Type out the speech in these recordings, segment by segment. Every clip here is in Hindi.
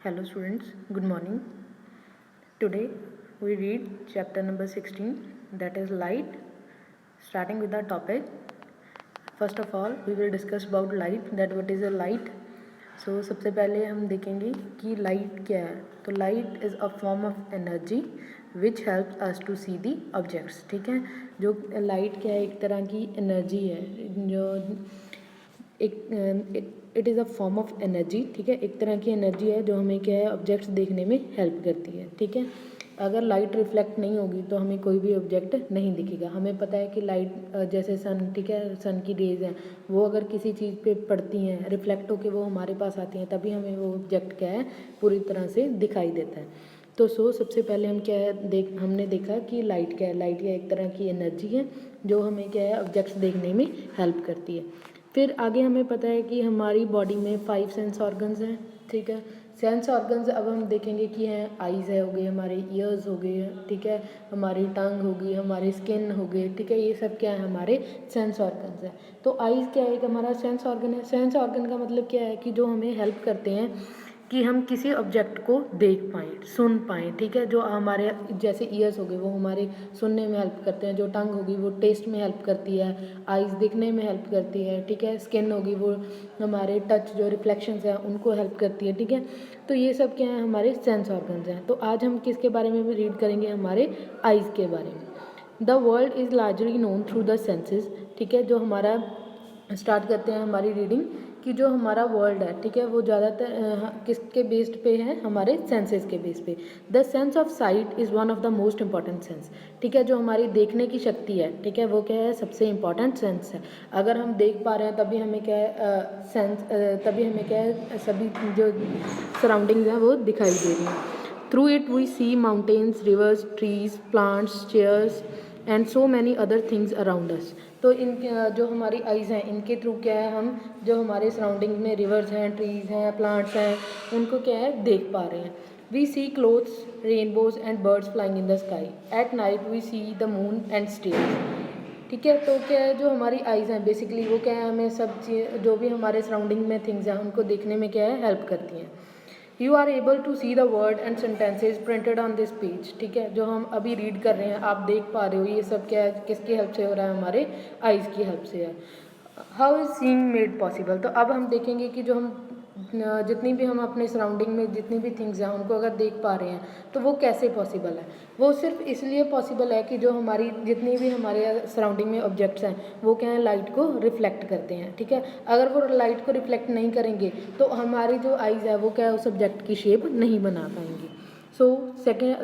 Hello students, good morning. Today we read chapter number 16, that is light. Starting with the topic, first of all we will discuss about light, that what is a light. So सबसे पहले हम देखेंगे कि लाइट क्या है. तो light is a form of energy which help us to see the objects. ठीक है, जो लाइट क्या है, एक तरह की एनर्जी है जो it is a form of energy. ठीक है, एक तरह की एनर्जी है जो हमें क्या है, ऑब्जेक्ट्स देखने में हेल्प करती है. ठीक है, अगर लाइट रिफ्लेक्ट नहीं होगी तो हमें कोई भी ऑब्जेक्ट नहीं दिखेगा. हमें पता है कि लाइट जैसे सन, ठीक है, सन की रेज हैं, वो अगर किसी चीज़ पे पड़ती हैं, रिफ्लेक्ट होकर वो हमारे पास आती हैं, तभी हमें वो ऑब्जेक्ट क्या है, पूरी तरह से दिखाई देता है. तो सबसे पहले हम क्या है हमने देखा कि लाइट क्या है. लाइट क्या एक तरह की एनर्जी है जो हमें क्या है, ऑब्जेक्ट्स देखने में हेल्प करती है. फिर आगे हमें पता है कि हमारी बॉडी में 5 सेंस ऑर्गन्स हैं. ठीक है, सेंस ऑर्गन्स अब हम देखेंगे कि हैं आइज़ है हो गए, हमारे ईयर्स हो गए, ठीक है, हमारी टंग होगी, हमारी स्किन हो गई. ठीक है, ये सब क्या है, हमारे सेंस ऑर्गन्स हैं. तो आइज़ क्या है, एक हमारा सेंस ऑर्गन है. सेंस ऑर्गन का मतलब क्या है कि जो हमें हेल्प करते हैं कि हम किसी ऑब्जेक्ट को देख पाएँ, सुन पाएँ. ठीक है, जो हमारे जैसे ईयर्स हो गए वो हमारे सुनने में हेल्प करते हैं, जो टंग होगी वो टेस्ट में हेल्प करती है, आइज़ दिखने में हेल्प करती है. ठीक है, स्किन होगी वो हमारे टच जो रिफ्लेक्शंस हैं उनको हेल्प करती है. ठीक है, तो ये सब क्या है, हमारे सेंस ऑर्गन्स हैं. तो आज हम किसके बारे में भी रीड करेंगे, हमारे आइज़ के बारे में. The world is largely known through the senses. ठीक है, जो हमारा स्टार्ट करते हैं हमारी रीडिंग कि जो हमारा वर्ल्ड है, ठीक है, वो ज़्यादातर किसके बेस्ड पे है, हमारे सेंसेस के बेस पे. The sense of site is one of the most important sense. ठीक है, जो हमारी देखने की शक्ति है, ठीक है, वो क्या है, सबसे इम्पॉर्टेंट सेंस है. अगर हम देख पा रहे हैं तभी हमें क्या है तभी हमें क्या है, सभी जो सराउंडिंग्स हैं वो दिखाई दे रही हैं. Through it we see mountains, rivers, trees, plants, chairs and so many other things around us. तो इनके जो हमारी आइज़ हैं, इनके थ्रू क्या है, हम जो हमारे सराउंडिंग में रिवर्स हैं, ट्रीज़ हैं, प्लांट्स हैं, उनको क्या है, देख पा रहे हैं. We see clothes, rainbows and birds flying in the sky. At night we see the moon and stars. ठीक है, तो क्या है, जो हमारी आइज़ हैं बेसिकली वो क्या है, हमें सब चीज़ जो भी हमारे सराउंडिंग में थिंग्स हैं उनको देखने में क्या है, हेल्प करती हैं. You are able to see the word and sentences printed on this page. ठीक है, जो हम अभी रीड कर रहे हैं आप देख पा रहे हो, ये सब क्या है, किसकी हेल्प से हो रहा है, हमारे आइज़ की हेल्प से है. How is seeing made possible. तो अब हम देखेंगे कि जो हम जितनी भी हम अपने सराउंडिंग में जितनी भी थिंग्स हैं उनको अगर देख पा रहे हैं तो वो कैसे पॉसिबल है. वो सिर्फ इसलिए पॉसिबल है कि जो हमारी जितनी भी हमारे सराउंडिंग में ऑब्जेक्ट्स हैं वो क्या है, लाइट को रिफ्लेक्ट करते हैं. ठीक है, अगर वो लाइट को रिफ्लेक्ट नहीं करेंगे तो हमारी जो आइज़ है वो क्या है, उस ऑब्जेक्ट की शेप नहीं बना पाएंगी. So second,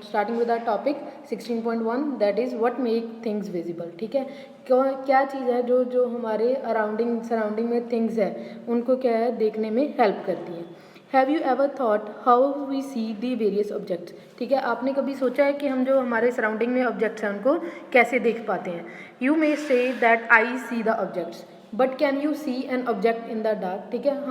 starting with our topic 16.1, that is what make things visible. ठीक है, क्या चीज़ है जो जो हमारे सराउंडिंग में थिंग्स है उनको क्या है, देखने में हेल्प करती हैं. Have you ever thought how we see the various objects. ठीक है, आपने कभी सोचा है कि हम जो हमारे सराउंडिंग में ऑब्जेक्ट्स हैं उनको कैसे देख पाते हैं. You may say that I see the objects but can you see an object in the dark. ठीक है,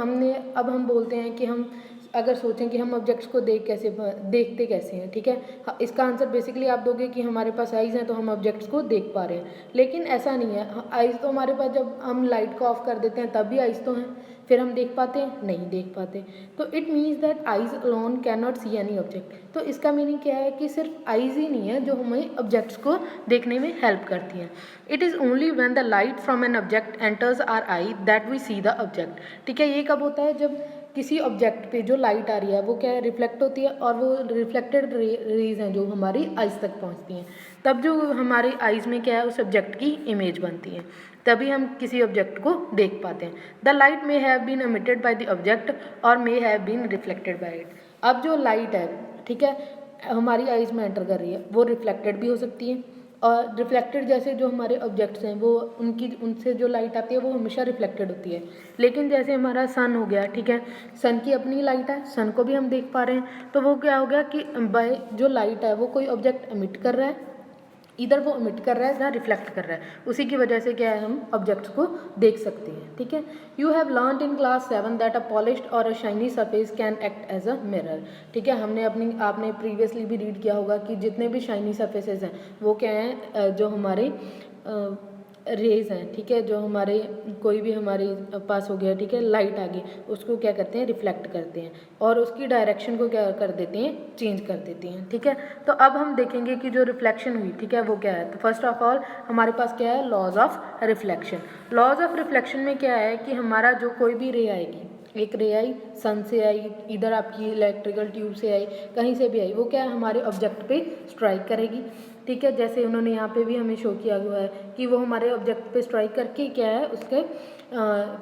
अब हम बोलते हैं कि हम अगर सोचें कि हम ऑब्जेक्ट्स को देखते कैसे हैं. ठीक है, इसका आंसर बेसिकली आप दोगे कि हमारे पास आइज़ हैं तो हम ऑब्जेक्ट्स को देख पा रहे हैं, लेकिन ऐसा नहीं है. आइज़ तो हमारे पास जब हम लाइट को ऑफ कर देते हैं तब भी आइज़ तो हैं, फिर हम देख पाते हैं, नहीं देख पाते. तो it means that eyes alone can not see any object. तो इसका मीनिंग क्या है कि सिर्फ आइज़ ही नहीं है जो हमें ऑब्जेक्ट्स को देखने में हेल्प करती हैं. It is only when the light from an object enters our eye that we see the object. ठीक है, ये कब होता है, जब किसी ऑब्जेक्ट पे जो लाइट आ रही है वो क्या है, रिफ्लेक्ट होती है और वो रिफ्लेक्टेड रेज हैं जो हमारी आइज़ तक पहुंचती हैं, तब जो हमारी आइज़ में क्या है, उस ऑब्जेक्ट की इमेज बनती है, तभी हम किसी ऑब्जेक्ट को देख पाते हैं. The light may have been emitted by the object or may have been reflected by it. अब जो लाइट है, ठीक है, हमारी आइज़ में एंटर कर रही है, वो रिफ्लेक्टेड भी हो सकती है और रिफ्लेक्टेड जैसे जो हमारे ऑब्जेक्ट्स हैं वो उनसे जो लाइट आती है वो हमेशा रिफ्लेक्टेड होती है. लेकिन जैसे हमारा सन हो गया, ठीक है, सन की अपनी लाइट है, सन को भी हम देख पा रहे हैं, तो वो क्या हो गया कि बाय जो लाइट है वो कोई ऑब्जेक्ट एमिट कर रहा है, इधर वो एमिट कर रहा है या रिफ्लेक्ट कर रहा है, उसी की वजह से क्या है, हम ऑब्जेक्ट्स को देख सकते हैं. ठीक है, you have learned in class 7 that a polished or a shiny surface can act as a mirror. ठीक है, आपने प्रीवियसली भी रीड किया होगा कि जितने भी शाइनी सरफेसेस हैं वो क्या हैं, जो हमारे रेज हैं, ठीक है, जो हमारे कोई भी हमारे पास हो गया, ठीक है, लाइट आ गई, उसको क्या करते हैं, रिफ्लेक्ट करते हैं और उसकी डायरेक्शन को क्या कर देते हैं, चेंज कर देते हैं, ठीक है। तो अब हम देखेंगे कि जो रिफ्लेक्शन हुई, ठीक है, वो क्या है। तो फर्स्ट ऑफ ऑल हमारे पास क्या है, laws of reflection. Laws of reflection में क्या है कि हमारा जो कोई भी रे आएगी, एक रे आई सन से आई, इधर आपकी इलेक्ट्रिकल ट्यूब से आई, कहीं से भी आई, वो क्या है, हमारे ऑब्जेक्ट पे स्ट्राइक करेगी, ठीक है। जैसे उन्होंने यहाँ पे भी हमें शो किया हुआ है कि वो हमारे ऑब्जेक्ट पे स्ट्राइक करके क्या है, उसके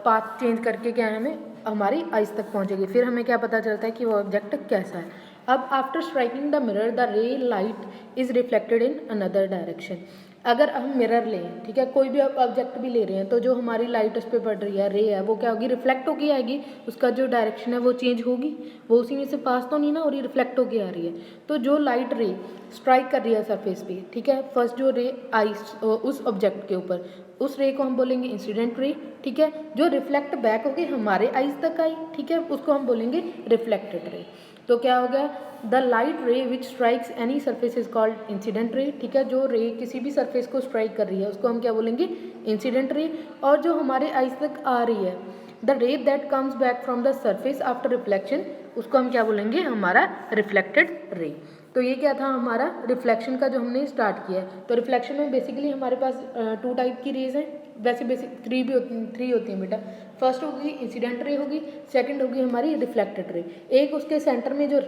पाथ चेंज करके क्या है, हमें हमारी आइज तक पहुँचेगी। फिर हमें क्या पता चलता है कि वो ऑब्जेक्ट कैसा है। अब after striking the mirror the रे light is reflected in another direction. अगर हम मिरर लें, ठीक है, कोई भी ऑब्जेक्ट भी ले रहे हैं, तो जो हमारी लाइट उस पर पड़ रही है, रे है, वो क्या होगी, रिफ्लेक्ट होगी आएगी, उसका जो डायरेक्शन है वो चेंज होगी, वो उसी में से पास तो नहीं ना, और ये रिफ्लेक्ट होके आ रही है। तो जो लाइट रे स्ट्राइक कर रही है सरफेस पे, ठीक है, फर्स्ट जो रे आई उस ऑब्जेक्ट के ऊपर, उस रे को हम बोलेंगे इंसिडेंट रे, ठीक है। जो रिफ्लेक्ट बैक होके हमारे आइज तक आई, ठीक है, उसको हम बोलेंगे रिफ्लेक्टेड रे। तो क्या हो गया, द लाइट रे विच strikes any surface is called incident ray, ठीक है। जो रे किसी भी सरफेस को स्ट्राइक कर रही है उसको हम क्या बोलेंगे, इंसिडेंट रे। और जो हमारे आइज तक आ रही है, द रे that comes back from the surface after reflection, उसको हम क्या बोलेंगे, हमारा रिफ्लेक्टेड रे। तो ये क्या था हमारा रिफ्लेक्शन का जो हमने स्टार्ट किया है। तो रिफ्लेक्शन में बेसिकली हमारे पास 2 टाइप की रेज हैं, वैसे बेसिक 3 होती हैं बेटा। फर्स्ट होगी इंसिडेंट रे होगी, सेकंड होगी हमारी रिफ्लेक्टेड रे। एक उसके सेंटर में जो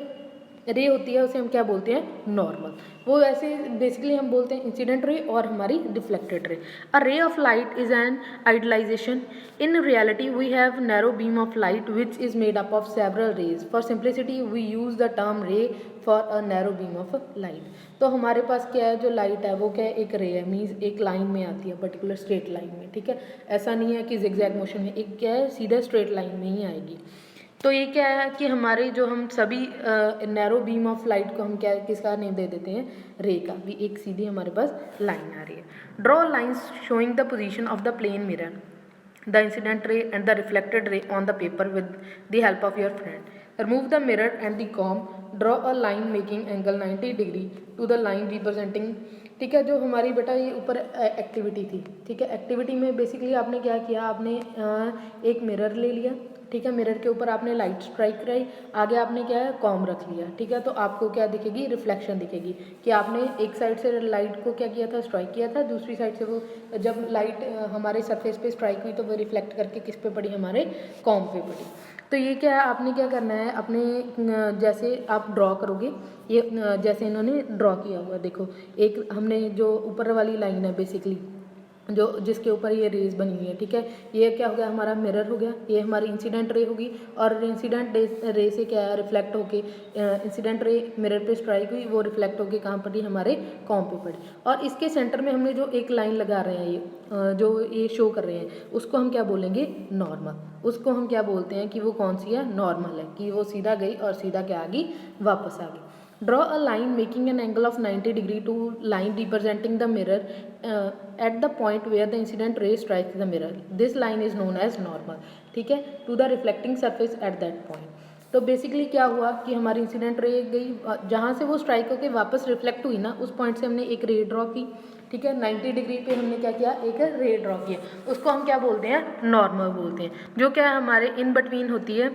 रे होती है उसे हम क्या बोलते हैं, नॉर्मल। वो ऐसे बेसिकली हम बोलते हैं इंसिडेंट रे और हमारी reflected ray. A ray of light is an idealization. In reality we have narrow beam of light which is made up of several rays. For simplicity we use the term ray for a narrow beam of light. तो हमारे पास क्या है, जो लाइट है वो क्या है, एक रे है, मीन्स एक लाइन में आती है, पर्टिकुलर स्ट्रेट लाइन में, ठीक है। ऐसा नहीं है कि जिगजैग मोशन में, एक क्या है, सीधा स्ट्रेट लाइन में ही आएगी। तो ये क्या है कि हमारे जो हम सभी नैरो बीम ऑफ लाइट को हम क्या किसका नेम दे देते हैं, रे का। भी एक सीधी हमारे पास लाइन आ रही है। Draw lines showing the position of the plane mirror, the incident ray and the reflected ray on the paper with the help of your friend. Remove the mirror and the comb, draw a line making angle 90 degree to the line representing, ठीक है। जो हमारी बेटा ये ऊपर एक्टिविटी थी, ठीक है, एक्टिविटी में बेसिकली आपने क्या किया, आपने एक मिरर ले लिया, ठीक है, मिरर के ऊपर आपने लाइट स्ट्राइक कराई, आगे आपने क्या है, कॉम रख लिया, ठीक है। तो आपको क्या दिखेगी, रिफ्लेक्शन दिखेगी कि आपने एक साइड से लाइट को क्या किया था, स्ट्राइक किया था, दूसरी साइड से वो जब लाइट हमारे सरफेस पे स्ट्राइक हुई तो वो रिफ्लेक्ट करके किस पे पड़ी, हमारे कॉम पे पड़ी। तो ये क्या है, आपने क्या करना है, अपने जैसे आप ड्रॉ करोगे, ये जैसे इन्होंने ड्रॉ किया हुआ, देखो एक हमने जो ऊपर वाली लाइन है बेसिकली जो जिसके ऊपर ये रेज बनी हुई है, ठीक है, ये क्या हो गया, हमारा मिरर हो गया, ये हमारी इंसिडेंट रे होगी, और इंसिडेंट रे से क्या है, रिफ्लेक्ट होके इंसिडेंट रे मिरर पे स्ट्राइक हुई, वो रिफ्लेक्ट होके कहाँ पड़ी, हमारे कॉम पे पड़ी। और इसके सेंटर में हमने जो एक लाइन लगा रहे हैं, ये जो ये शो कर रहे हैं, उसको हम क्या बोलेंगे, नॉर्मल। उसको हम क्या बोलते हैं कि वो कौन सी है, नॉर्मल है, कि वो सीधा गई और सीधा क्या आ गई, वापस आ गई। Draw a line making an angle of 90 degree to line representing the mirror at the point where the incident ray strikes the mirror. This line is known as normal, ठीक है, to the reflecting surface at that point. तो बेसिकली क्या हुआ कि हमारी इंसिडेंट रे गई, जहाँ से वो स्ट्राइक होकर वापस रिफ्लेक्ट हुई ना, उस पॉइंट से हमने एक रे ड्रॉ की, ठीक है, 90 डिग्री पे हमने क्या किया, एक रे ड्रॉ किया, उसको हम क्या बोलते हैं, नॉर्मल बोलते हैं, जो क्या हमारे इन बिटवीन होती है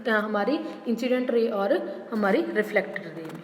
हमारी इंसिडेंट रे और हमारी रिफ्लेक्टेड रे में।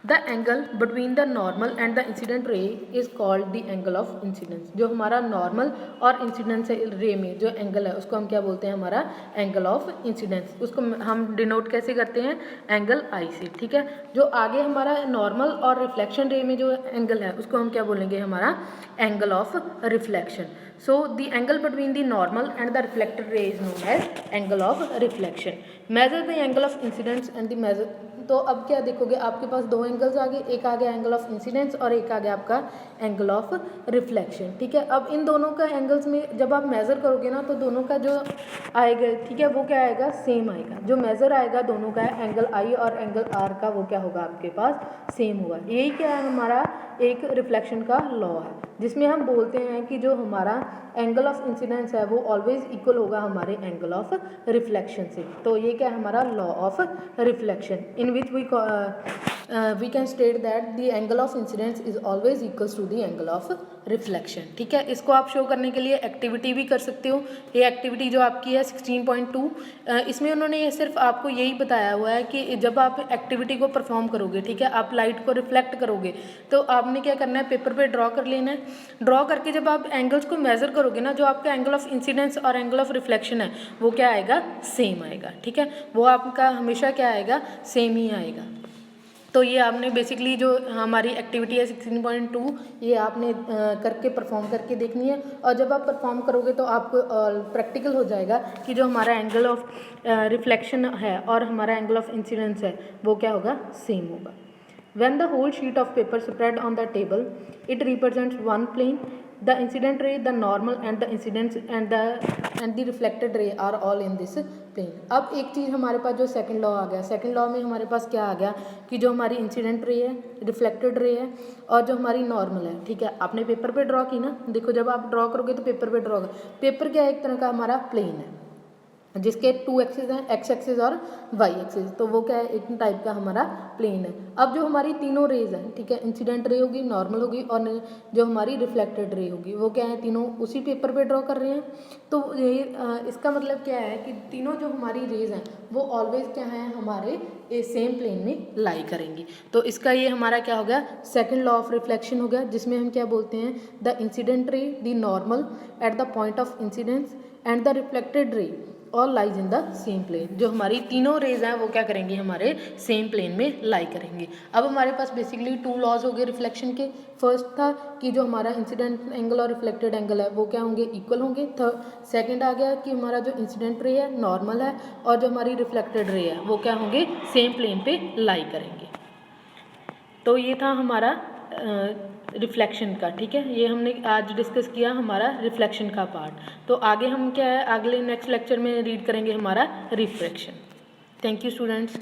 The angle between the normal and the incident रे is called the angle of incidence. जो हमारा नॉर्मल और इंसिडेंस रे में जो एंगल है उसको हम क्या बोलते हैं, हमारा एंगल ऑफ इंसिडेंस। उसको हम डिनोट कैसे करते हैं, एंगल आई से, ठीक है। जो आगे हमारा नॉर्मल और रिफ्लेक्शन रे में जो एंगल है उसको हम क्या बोलेंगे, हमारा angle of reflection. So the angle between the normal and the reflected ray is known as angle of reflection. Measure the angle of incidence and the measure। तो अब क्या देखोगे, आपके पास दो एंगल्स आ गए, एक आ गया एंगल ऑफ इंसिडेंस और एक आ गया आपका एंगल ऑफ रिफ्लेक्शन, ठीक है। अब इन दोनों का एंगल्स में जब आप मेज़र करोगे ना, तो दोनों का जो आएगा, ठीक है, वो क्या आएगा, सेम आएगा। जो मेज़र आएगा दोनों का एंगल आई और एंगल आर का, वो क्या होगा, आपके पास सेम होगा। यही क्या है, हमारा एक रिफ्लेक्शन का लॉ है, जिसमें हम बोलते हैं कि जो हमारा एंगल ऑफ इंसिडेंस है वो ऑलवेज इक्वल होगा हमारे एंगल ऑफ रिफ्लेक्शन से। तो ये क्या है, हमारा law of reflection, in which we we can state that the angle of incidence is always equals to the angle of reflection. ठीक है, इसको आप शो करने के लिए एक्टिविटी भी कर सकते हो। ये एक्टिविटी जो आपकी है 16.2, इसमें उन्होंने ये सिर्फ आपको यही बताया हुआ है कि जब आप एक्टिविटी को परफॉर्म करोगे, ठीक है, आप लाइट को रिफ्लेक्ट करोगे तो आपने क्या करना है, पेपर पे ड्रॉ कर लेना है। ड्रॉ करके जब आप एंगल्स को मेज़र करोगे ना, जो आपका एंगल ऑफ इंसिडेंस और एंगल ऑफ रिफ्लेक्शन है वो क्या आएगा, सेम आएगा। ठीक है, वो आपका हमेशा क्या आएगा, सेम ही आएगा। तो ये आपने बेसिकली जो हमारी एक्टिविटी है 16.2 ये आपने करके परफॉर्म करके देखनी है, और जब आप परफॉर्म करोगे तो आपको प्रैक्टिकल हो जाएगा कि जो हमारा एंगल ऑफ रिफ्लेक्शन है और हमारा एंगल ऑफ इंसिडेंस है वो क्या होगा, सेम होगा। When the whole sheet of paper spread on the table, it represents one plane. The incident ray, the normal, and the incidence and the reflected ray are all in this plane. अब एक चीज़ हमारे पास जो सेकंड लॉ आ गया, सेकंड लॉ में हमारे पास क्या आ गया कि जो हमारी इंसिडेंट रे है, रिफ्लेक्टेड रे है और जो हमारी नॉर्मल है, ठीक है, आपने पेपर पे ड्रॉ की ना, देखो जब आप ड्रॉ करोगे तो पेपर पे ड्रॉ कर, पेपर क्या है, एक तरह का हमारा प्लेन है जिसके 2 एक्सिस हैं, एक्स एक्सिस और वाई एक्सिस, तो वो क्या है, एक टाइप का हमारा प्लेन है। अब जो हमारी तीनों रेज हैं, ठीक है, इंसिडेंट रे होगी, नॉर्मल होगी और जो हमारी रिफ्लेक्टेड रे होगी, वो क्या है, तीनों उसी पेपर पे ड्रॉ कर रहे हैं। तो ये इसका मतलब क्या है कि तीनों जो हमारी रेज हैं वो ऑलवेज क्या है, हमारे सेम प्लेन में लाई करेंगी। तो इसका ये हमारा क्या हो गया, सेकेंड लॉ ऑफ रिफ्लेक्शन हो गया, जिसमें हम क्या बोलते हैं, the incident ray, the normal at the point of incidence and the reflected ray all lies in the same plane. जो हमारी तीनों रेज हैं वो क्या करेंगी, हमारे सेम प्लेन में लाई करेंगी। अब हमारे पास बेसिकली 2 लॉज हो गए रिफ्लेक्शन के। फर्स्ट था कि जो हमारा इंसिडेंट एंगल और रिफ्लेक्टेड एंगल है वो क्या होंगे, इक्वल होंगे। सेकंड आ गया कि हमारा जो इंसिडेंट रे है नॉर्मल है और जो हमारी रिफ्लेक्टेड रे है वो क्या होंगे, सेम प्लेन पे लाई करेंगे। तो ये था हमारा रिफ्लेक्शन का। ठीक है, ये हमने आज डिस्कस किया हमारा रिफ्लेक्शन का पार्ट। तो आगे हम क्या है, अगले नेक्स्ट लेक्चर में रीड करेंगे हमारा रिफ्रैक्शन। Thank you students.